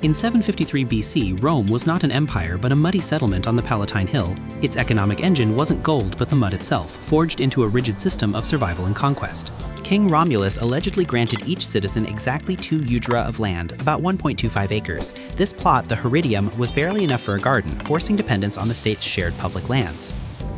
In 753 BC, Rome was not an empire but a muddy settlement on the Palatine Hill. Its economic engine wasn't gold but the mud itself, forged into a rigid system of survival and conquest. King Romulus allegedly granted each citizen exactly 2 eudra of land, about 1.25 acres. This plot, the Heredium, was barely enough for a garden, forcing dependence on the state's shared public lands.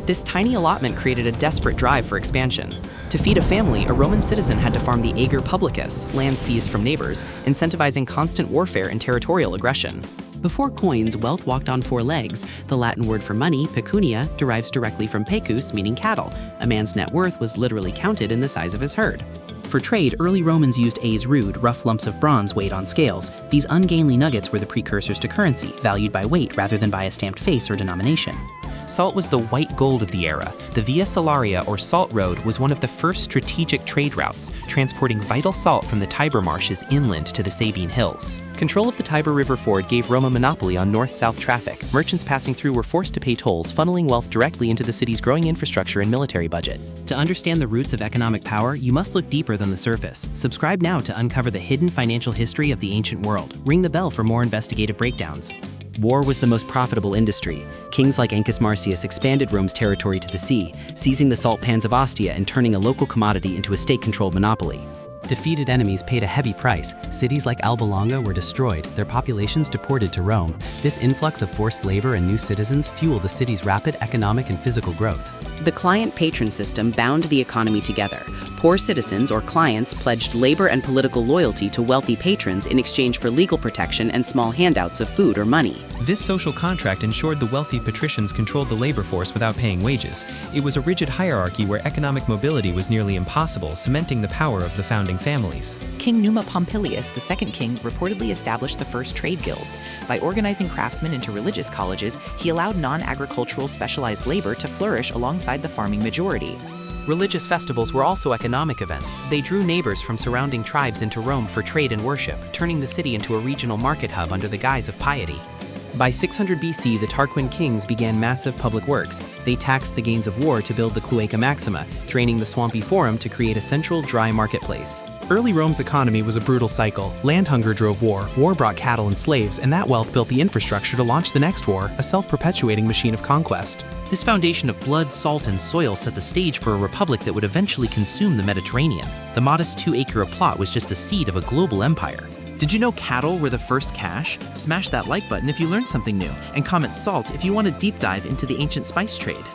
This tiny allotment created a desperate drive for expansion. To feed a family, a Roman citizen had to farm the ager publicus, land seized from neighbors, incentivizing constant warfare and territorial aggression. Before coins, wealth walked on 4 legs. The Latin word for money, pecunia, derives directly from pecus, meaning cattle. A man's net worth was literally counted in the size of his herd. For trade, early Romans used Aes Rude, rough lumps of bronze weighed on scales. These ungainly nuggets were the precursors to currency, valued by weight rather than by a stamped face or denomination. Salt was the white gold of the era. The Via Salaria, or Salt Road, was one of the first strategic trade routes, transporting vital salt from the Tiber marshes inland to the Sabine Hills. Control of the Tiber River ford gave Rome a monopoly on north-south traffic. Merchants passing through were forced to pay tolls, funneling wealth directly into the city's growing infrastructure and military budget. To understand the roots of economic power, you must look deeper than the surface. Subscribe now to uncover the hidden financial history of the ancient world. Ring the bell for more investigative breakdowns. War was the most profitable industry. Kings like Ancus Marcius expanded Rome's territory to the sea, seizing the salt pans of Ostia and turning a local commodity into a state-controlled monopoly. Defeated enemies paid a heavy price. Cities like Alba Longa were destroyed, their populations deported to Rome. This influx of forced labor and new citizens fueled the city's rapid economic and physical growth. The client-patron system bound the economy together. Poor citizens or clients pledged labor and political loyalty to wealthy patrons in exchange for legal protection and small handouts of food or money. This social contract ensured the wealthy patricians controlled the labor force without paying wages. It was a rigid hierarchy where economic mobility was nearly impossible, cementing the power of the founding families. King Numa Pompilius, the second king, reportedly established the first trade guilds. By organizing craftsmen into religious colleges, he allowed non-agricultural specialized labor to flourish alongside the farming majority. Religious festivals were also economic events. They drew neighbors from surrounding tribes into Rome for trade and worship, turning the city into a regional market hub under the guise of piety. By 600 BC, the Tarquin kings began massive public works. They taxed the gains of war to build the Cloaca Maxima, draining the swampy Forum to create a central, dry marketplace. Early Rome's economy was a brutal cycle. Land hunger drove war brought cattle and slaves, and that wealth built the infrastructure to launch the next war, a self-perpetuating machine of conquest. This foundation of blood, salt, and soil set the stage for a republic that would eventually consume the Mediterranean. The modest 2-acre plot was just the seed of a global empire. Did you know cattle were the first cash? Smash that like button if you learned something new, and comment salt if you want a deep dive into the ancient spice trade.